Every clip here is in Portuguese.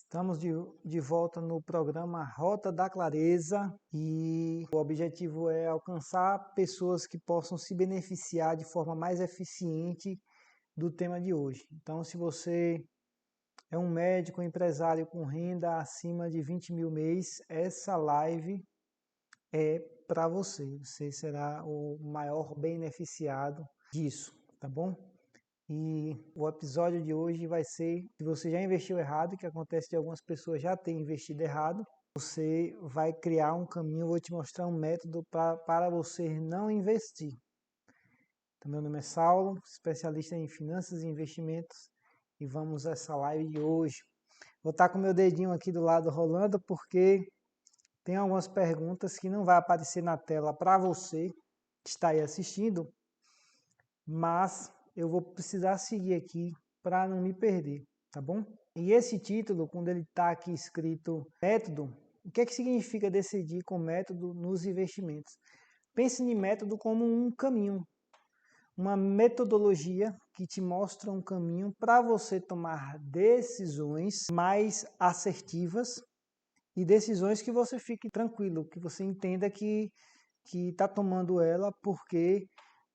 Estamos de volta no programa Rota da Clareza e o objetivo é alcançar pessoas que possam se beneficiar de forma mais eficiente do tema de hoje. Então, se você é um médico, um empresário com renda acima de 20 mil mês, essa live é para você. Você será o maior beneficiado disso, tá bom? E o episódio de hoje vai ser, se você já investiu errado, que acontece de algumas pessoas já terem investido errado, você vai criar um caminho, eu vou te mostrar um método para você não investir. Então, meu nome é Saulo, especialista em finanças e investimentos, e vamos a essa live de hoje. Vou estar com meu dedinho aqui do lado rolando, porque tem algumas perguntas que não vai aparecer na tela para você que está aí assistindo, mas eu vou precisar seguir aqui para não me perder, tá bom? E esse título, quando ele está aqui escrito método, o que é que significa decidir com método nos investimentos? Pense em método como um caminho, uma metodologia que te mostra um caminho para você tomar decisões mais assertivas e decisões que você fique tranquilo, que você entenda que está tomando ela porque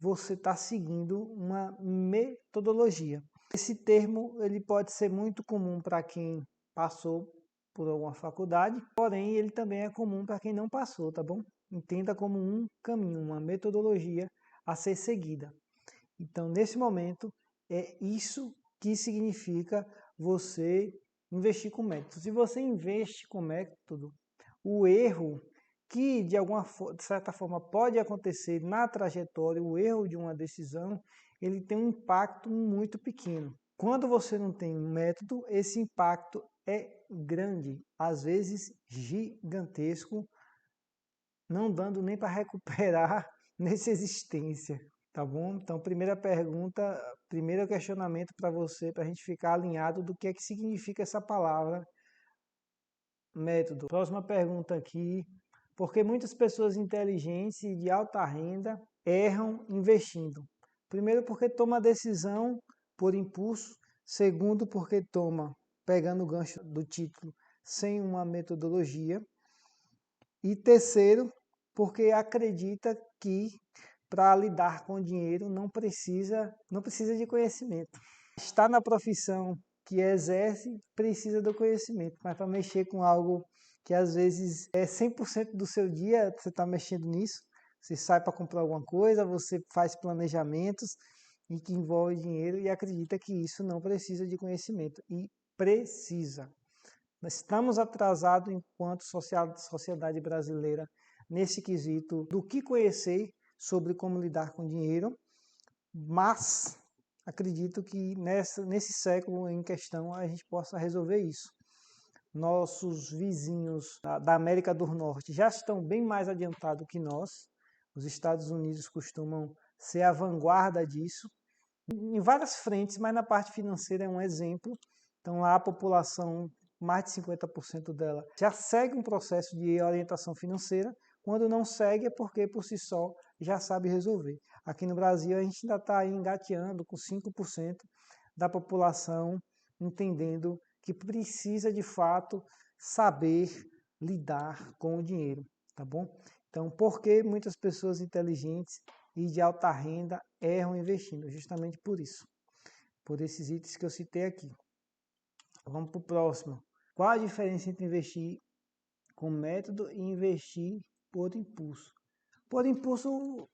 você está seguindo uma metodologia. Esse termo ele pode ser muito comum para quem passou por alguma faculdade, porém ele também é comum para quem não passou, tá bom? Entenda como um caminho, uma metodologia a ser seguida. Então, nesse momento, é isso que significa você investir com método. Se você investe com método, o erro que de certa forma pode acontecer na trajetória, o erro de uma decisão, ele tem um impacto muito pequeno. Quando você não tem um método, esse impacto é grande, às vezes gigantesco, não dando nem para recuperar nessa existência, tá bom? Então, primeira pergunta, primeiro questionamento para você, para a gente ficar alinhado do que é que significa essa palavra método. Próxima pergunta aqui. Por que muitas pessoas inteligentes e de alta renda erram investindo? Primeiro, porque toma decisão por impulso. Segundo, porque toma, pegando o gancho do título, sem uma metodologia. E terceiro, porque acredita que para lidar com o dinheiro não precisa de conhecimento. Está na profissão que exerce, precisa do conhecimento, mas para mexer com algo que às vezes é 100% do seu dia, você está mexendo nisso, você sai para comprar alguma coisa, você faz planejamentos e que envolve dinheiro e acredita que isso não precisa de conhecimento. E precisa. Nós estamos atrasados enquanto sociedade brasileira nesse quesito do que conhecer sobre como lidar com dinheiro, mas acredito que nesse século em questão a gente possa resolver isso. Nossos vizinhos da América do Norte já estão bem mais adiantados que nós. Os Estados Unidos costumam ser a vanguarda disso, em várias frentes, mas na parte financeira é um exemplo. Então lá a população, mais de 50% dela, já segue um processo de orientação financeira. Quando não segue é porque por si só já sabe resolver. Aqui no Brasil a gente ainda está engateando com 5% da população entendendo que precisa de fato saber lidar com o dinheiro, tá bom? Então, por que muitas pessoas inteligentes e de alta renda erram investindo? Justamente por isso, por esses itens que eu citei aqui. Vamos para o próximo. Qual a diferença entre investir com método e investir por impulso? Por impulso,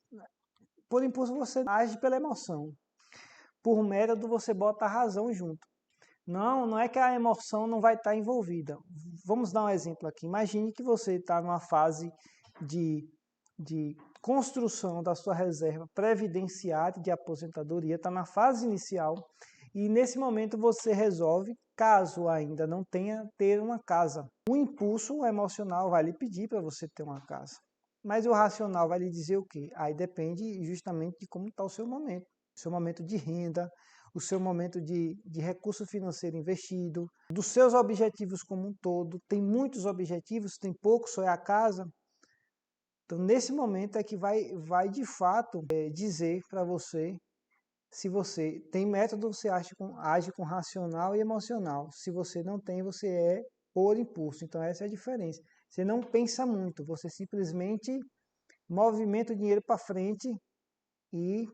por impulso você age pela emoção. Por método você bota a razão junto. Não é que a emoção não vai estar envolvida. Vamos dar um exemplo aqui. Imagine que você está numa fase de construção da sua reserva previdenciária de aposentadoria, está na fase inicial e nesse momento você resolve, caso ainda não tenha, ter uma casa. O impulso emocional vai lhe pedir para você ter uma casa. Mas o racional vai lhe dizer o quê? Aí depende justamente de como está o seu momento. O seu momento de renda, o seu momento de recurso financeiro investido, dos seus objetivos como um todo. Tem muitos objetivos, tem poucos, só é a casa. Então, nesse momento é que vai de fato dizer para você Se você tem método, você age com racional e emocional. Se você não tem, você é por impulso. Então essa é a diferença. Você não pensa muito, você simplesmente movimenta o dinheiro para frente e,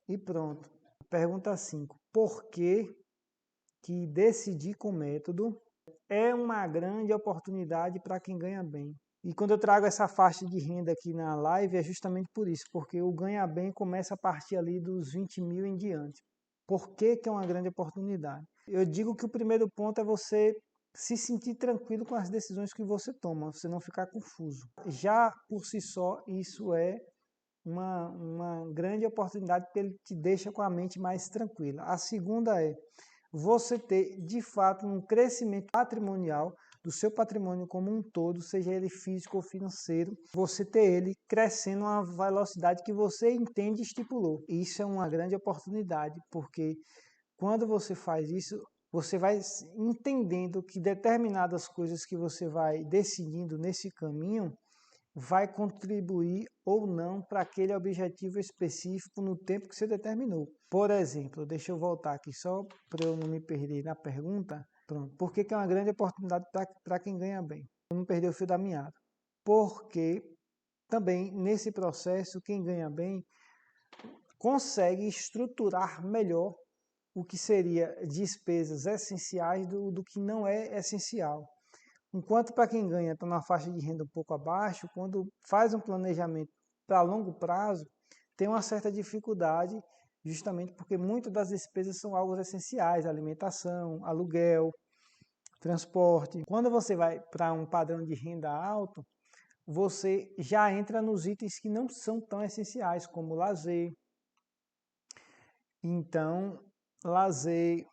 e pronto. Pergunta 5. Por que decidir com método é uma grande oportunidade para quem ganha bem? E quando eu trago essa faixa de renda aqui na live é justamente por isso, porque o ganha bem começa a partir ali dos 20 mil em diante. Por que é uma grande oportunidade? Eu digo que o primeiro ponto é você se sentir tranquilo com as decisões que você toma, você não ficar confuso. Já por si só, isso é uma grande oportunidade porque ele te deixa com a mente mais tranquila. A segunda é você ter, de fato, um crescimento patrimonial do seu patrimônio como um todo, seja ele físico ou financeiro, você ter ele crescendo a uma velocidade que você entende e estipulou. Isso é uma grande oportunidade, porque quando você faz isso, você vai entendendo que determinadas coisas que você vai decidindo nesse caminho vai contribuir ou não para aquele objetivo específico no tempo que você determinou. Por exemplo, deixa eu voltar aqui só para eu não me perder na pergunta. Pronto. Por que é uma grande oportunidade para quem ganha bem? Eu não perder o fio da meada. Porque também nesse processo, quem ganha bem consegue estruturar melhor o que seria despesas essenciais do que não é essencial. Enquanto para quem ganha está na faixa de renda um pouco abaixo, quando faz um planejamento para longo prazo, tem uma certa dificuldade, justamente porque muitas das despesas são algo essenciais, alimentação, aluguel, transporte. Quando você vai para um padrão de renda alto, você já entra nos itens que não são tão essenciais, como lazer. Então, lazer,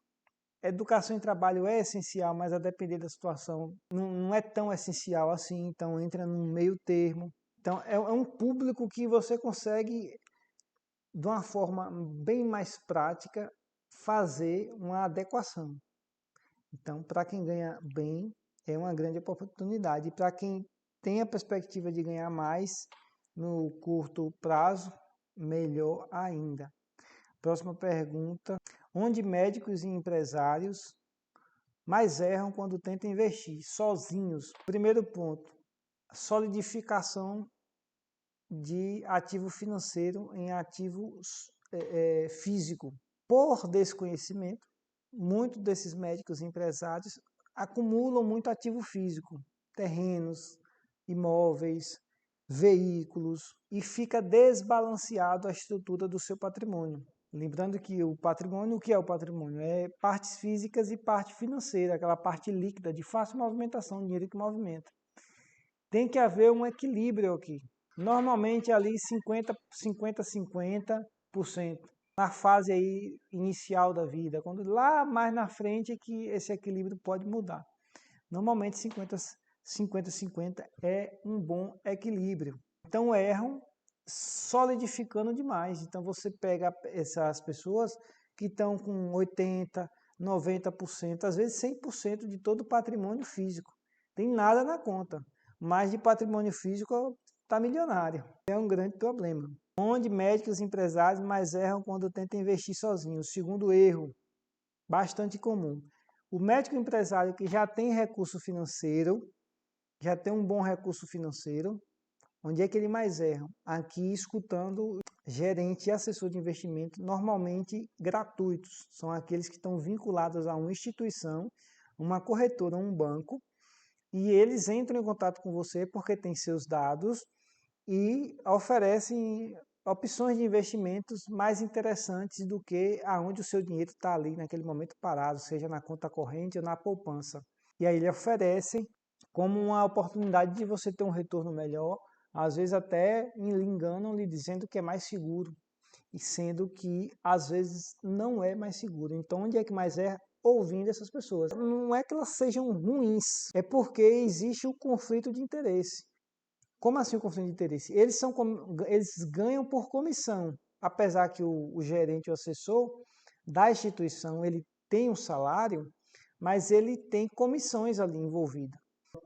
educação e trabalho é essencial, mas a depender da situação não é tão essencial assim, então entra num meio termo. Então é um público que você consegue, de uma forma bem mais prática, fazer uma adequação. Então, para quem ganha bem, é uma grande oportunidade. E para quem tem a perspectiva de ganhar mais no curto prazo, melhor ainda. Próxima pergunta. Onde médicos e empresários mais erram quando tentam investir sozinhos? Primeiro ponto, solidificação de ativo financeiro em ativo físico. Por desconhecimento, muitos desses médicos e empresários acumulam muito ativo físico, terrenos, imóveis, veículos, e fica desbalanceado a estrutura do seu patrimônio. Lembrando que o patrimônio, o que é o patrimônio? É partes físicas e parte financeira, aquela parte líquida de fácil movimentação, dinheiro que movimenta. Tem que haver um equilíbrio aqui. Normalmente ali 50% na fase aí inicial da vida, quando lá mais na frente é que esse equilíbrio pode mudar. Normalmente 50-50 é um bom equilíbrio. Então erram solidificando demais. Então você pega essas pessoas que estão com 80, 90%, às vezes 100% de todo o patrimônio físico. Tem nada na conta, mas de patrimônio físico está milionário. É um grande problema. Onde médicos e empresários mais erram quando tentam investir sozinhos. Segundo erro, bastante comum. O médico empresário que já tem recurso financeiro, já tem um bom recurso financeiro, onde é que ele mais erra? Aqui escutando gerente e assessor de investimento, normalmente gratuitos. São aqueles que estão vinculados a uma instituição, uma corretora, um banco, e eles entram em contato com você porque têm seus dados e oferecem opções de investimentos mais interessantes do que aonde o seu dinheiro está ali naquele momento parado, seja na conta corrente ou na poupança. E aí ele oferece como uma oportunidade de você ter um retorno melhor, às vezes até lhe enganam lhe dizendo que é mais seguro, e sendo que às vezes não é mais seguro. Então onde é que mais é? Ouvindo essas pessoas. Não é que elas sejam ruins, é porque existe o conflito de interesse. Como assim o conflito de interesse? Eles ganham por comissão, apesar que o gerente, o assessor da instituição, ele tem um salário, mas ele tem comissões ali envolvidas.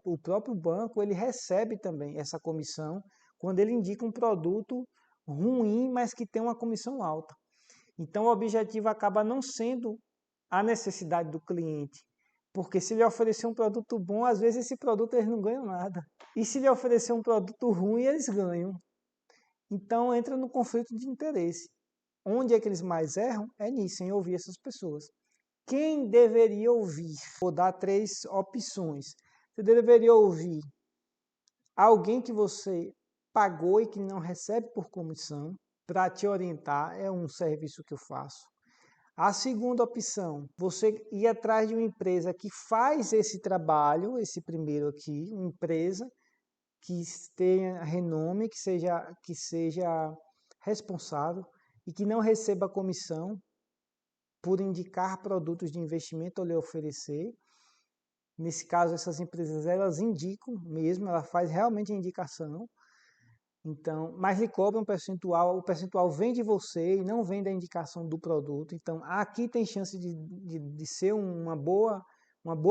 O próprio banco, ele recebe também essa comissão quando ele indica um produto ruim, mas que tem uma comissão alta. Então, o objetivo acaba não sendo a necessidade do cliente, porque se ele oferecer um produto bom, às vezes esse produto eles não ganham nada. E se ele oferecer um produto ruim, eles ganham. Então, entra no conflito de interesse. Onde é que eles mais erram? É nisso, em ouvir essas pessoas. Quem deveria ouvir? Vou dar 3 opções. Você deveria ouvir alguém que você pagou e que não recebe por comissão para te orientar, é um serviço que eu faço. A segunda opção, você ir atrás de uma empresa que faz esse trabalho, esse primeiro aqui, uma empresa que tenha renome, que seja responsável e que não receba comissão por indicar produtos de investimento ou lhe oferecer. Nesse caso, essas empresas, elas indicam mesmo, ela faz realmente a indicação. Então, mas lhe cobra um percentual, o percentual vem de você e não vem da indicação do produto. Então, aqui tem chance de ser uma boa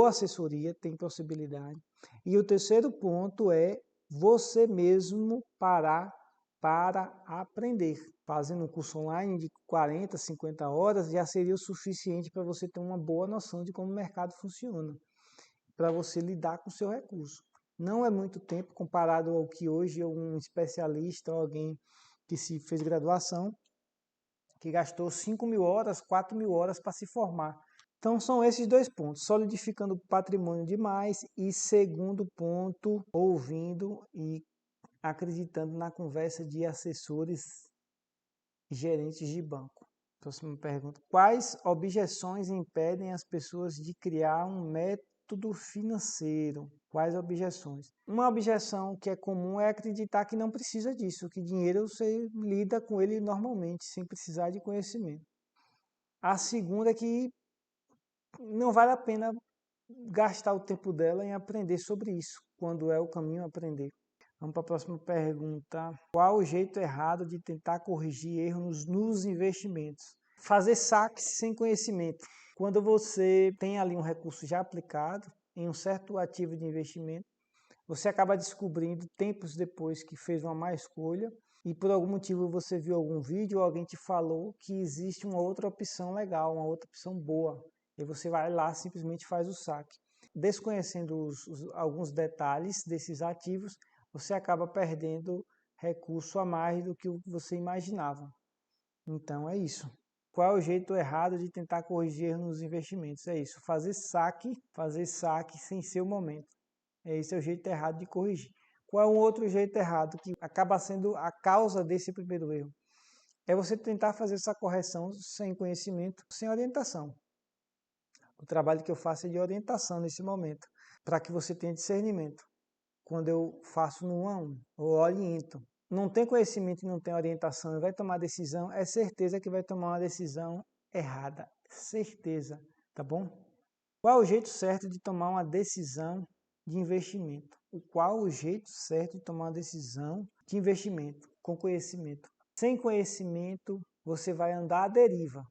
assessoria, tem possibilidade. E o terceiro ponto é você mesmo parar para aprender. Fazendo um curso online de 40, 50 horas já seria o suficiente para você ter uma boa noção de como o mercado funciona, para você lidar com o seu recurso. Não é muito tempo comparado ao que hoje um especialista, alguém que se fez graduação, que gastou 5.000 horas, 4.000 horas para se formar. Então são esses 2 pontos, solidificando o patrimônio demais e segundo ponto, ouvindo e acreditando na conversa de assessores e gerentes de banco. Próxima pergunta. Quais objeções impedem as pessoas de criar um método financeiro? Quais objeções? Uma objeção que é comum é acreditar que não precisa disso, que dinheiro você lida com ele normalmente, sem precisar de conhecimento. A segunda é que não vale a pena gastar o tempo dela em aprender sobre isso, quando é o caminho a aprender. Vamos para a próxima pergunta. Qual o jeito errado de tentar corrigir erros nos investimentos? Fazer saques sem conhecimento. Quando você tem ali um recurso já aplicado em um certo ativo de investimento, você acaba descobrindo tempos depois que fez uma má escolha e por algum motivo você viu algum vídeo ou alguém te falou que existe uma outra opção legal, uma outra opção boa. E você vai lá, simplesmente faz o saque. Desconhecendo alguns detalhes desses ativos, você acaba perdendo recurso a mais do que você imaginava. Então é isso. Qual é o jeito errado de tentar corrigir nos investimentos? É isso, fazer saque sem ser o momento. Esse é o jeito errado de corrigir. Qual é um outro jeito errado que acaba sendo a causa desse primeiro erro? É você tentar fazer essa correção sem conhecimento, sem orientação. O trabalho que eu faço é de orientação nesse momento, para que você tenha discernimento. Quando eu faço no 1 a 1, eu oriento. Não tem conhecimento e não tem orientação e vai tomar decisão, é certeza que vai tomar uma decisão errada. Certeza, tá bom? Qual é o jeito certo de tomar uma decisão de investimento? Qual o jeito certo de tomar uma decisão de investimento com conhecimento? Sem conhecimento, você vai andar à deriva.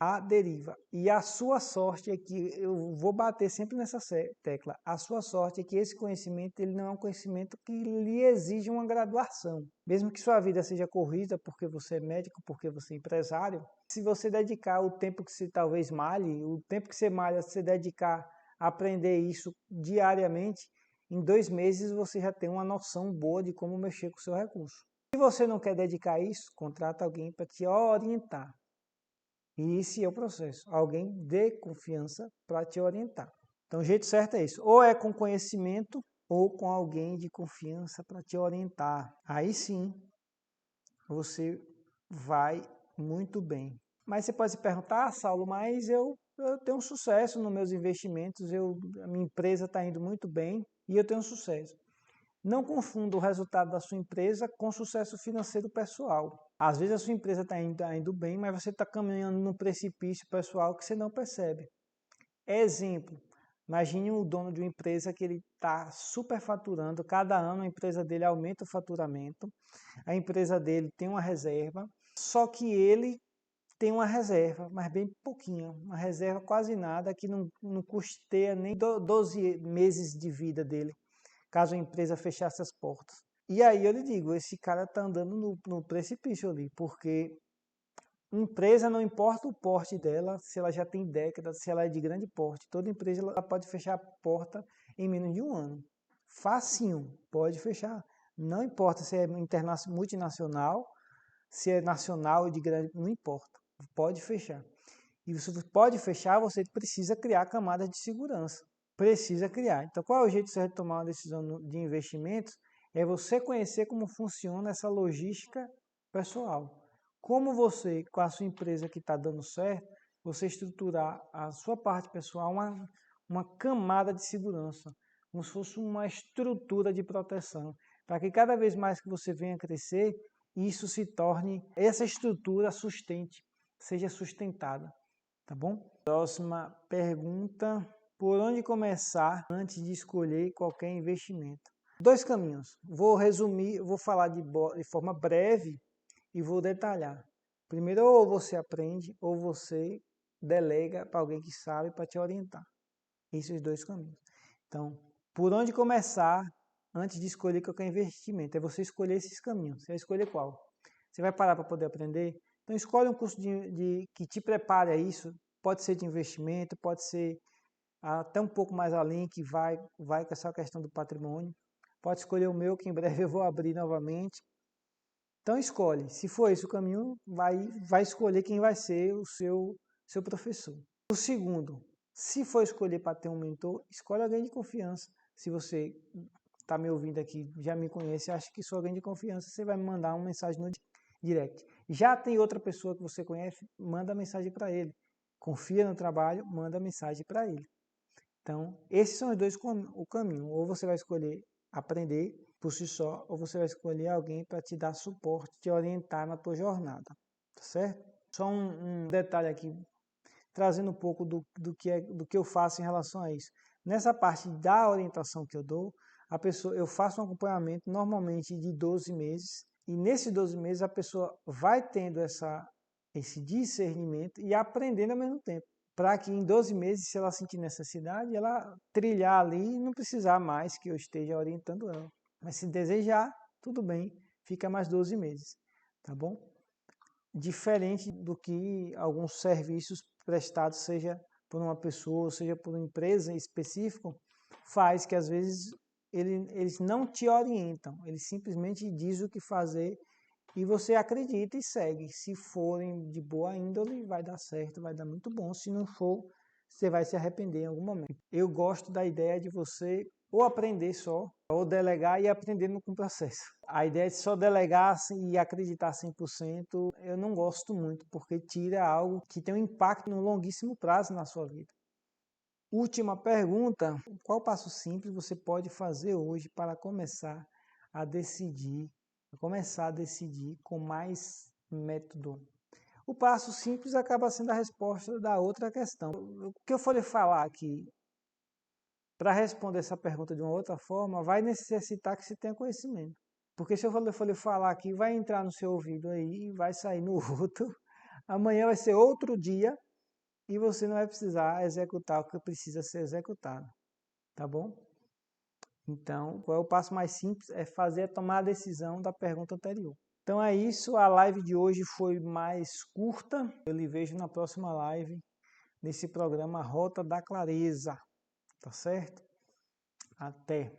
À deriva. E a sua sorte é que, eu vou bater sempre nessa tecla, a sua sorte é que esse conhecimento ele não é um conhecimento que lhe exige uma graduação. Mesmo que sua vida seja corrida porque você é médico, porque você é empresário, se você dedicar o tempo que você talvez malhe, o tempo que você malha, se você dedicar a aprender isso diariamente, em 2 meses você já tem uma noção boa de como mexer com o seu recurso. Se você não quer dedicar isso, contrata alguém para te orientar. E esse é o processo. Alguém de confiança para te orientar. Então, o jeito certo é isso. Ou é com conhecimento, ou com alguém de confiança para te orientar. Aí sim, você vai muito bem. Mas você pode se perguntar, Saulo, mas eu tenho sucesso nos meus investimentos, a minha empresa está indo muito bem e eu tenho sucesso. Não confunda o resultado da sua empresa com sucesso financeiro pessoal. Às vezes a sua empresa está indo bem, mas você está caminhando num precipício pessoal que você não percebe. Exemplo, imagine o dono de uma empresa que ele está superfaturando, cada ano a empresa dele aumenta o faturamento, a empresa dele tem uma reserva, só que ele tem uma reserva, mas bem pouquinho, uma reserva quase nada, que não custeia nem 12 meses de vida dele, caso a empresa fechasse as portas. E aí eu lhe digo, esse cara está andando no precipício ali, porque Empresa, não importa o porte dela, se ela já tem décadas, se ela é de grande porte, toda empresa ela pode fechar a porta em menos de um ano. Facinho, pode fechar. Não importa se é multinacional, se é nacional ou de grande, não importa. Pode fechar. E você pode fechar, você precisa criar camadas de segurança. Precisa criar. Então, qual é o jeito de você tomar uma decisão de investimentos? É você conhecer como funciona essa logística pessoal. Como você, com a sua empresa que está dando certo, você estruturar a sua parte pessoal, uma camada de segurança, como se fosse uma estrutura de proteção, para que cada vez mais que você venha crescer, isso se torne, essa estrutura sustente, seja sustentada. Tá bom? Próxima pergunta. Por onde começar antes de escolher qualquer investimento? Dois caminhos. Vou resumir, vou falar de forma breve e vou detalhar. Primeiro, ou você aprende, ou você delega para alguém que sabe para te orientar. Esses dois caminhos. Então, por onde começar antes de escolher qualquer investimento? É você escolher esses caminhos. Você vai escolher qual? Você vai parar para poder aprender? Então, escolhe um curso que te prepare a isso. Pode ser de investimento, pode ser até um pouco mais além, que vai com essa questão do patrimônio. Pode escolher o meu, que em breve eu vou abrir novamente. Então, escolhe. Se for esse o caminho, vai escolher quem vai ser o seu professor. O segundo, se for escolher para ter um mentor, escolhe alguém de confiança. Se você está me ouvindo aqui, já me conhece, acha que sou alguém de confiança, você vai me mandar uma mensagem no direct. Já tem outra pessoa que você conhece, manda mensagem para ele. Confia no trabalho, manda mensagem para ele. Então, esses são os dois o caminho. Ou você vai escolher aprender por si só, ou você vai escolher alguém para te dar suporte, te orientar na tua jornada. Tá certo? Só um detalhe aqui, trazendo um pouco do que eu faço em relação a isso. Nessa parte da orientação que eu dou, eu faço um acompanhamento normalmente de 12 meses, e nesses 12 meses a pessoa vai tendo esse discernimento e aprendendo ao mesmo tempo, para que em 12 meses, se ela sentir necessidade, ela trilhar ali e não precisar mais que eu esteja orientando ela. Mas se desejar, tudo bem, fica mais 12 meses, tá bom? Diferente do que alguns serviços prestados, seja por uma pessoa, seja por uma empresa específica, faz que às vezes eles não te orientam, eles simplesmente dizem o que fazer e você acredita e segue. Se forem de boa índole, vai dar certo, vai dar muito bom. Se não for, você vai se arrepender em algum momento. Eu gosto da ideia de você ou aprender só, ou delegar e aprender com o processo. A ideia de só delegar e acreditar 100%, eu não gosto muito, porque tira algo que tem um impacto no longuíssimo prazo na sua vida. Última pergunta: qual passo simples você pode fazer hoje para começar a decidir com mais método? O passo simples acaba sendo a resposta da outra questão. O que eu for lhe falar aqui, para responder essa pergunta de uma outra forma, vai necessitar que você tenha conhecimento. Porque se eu for lhe falar aqui, vai entrar no seu ouvido aí e vai sair no outro. Amanhã vai ser outro dia e você não vai precisar executar o que precisa ser executado. Tá bom? Então, qual é o passo mais simples? É tomar a decisão da pergunta anterior. Então é isso, a live de hoje foi mais curta. Eu lhe vejo na próxima live, nesse programa Rota da Clareza. Tá certo? Até!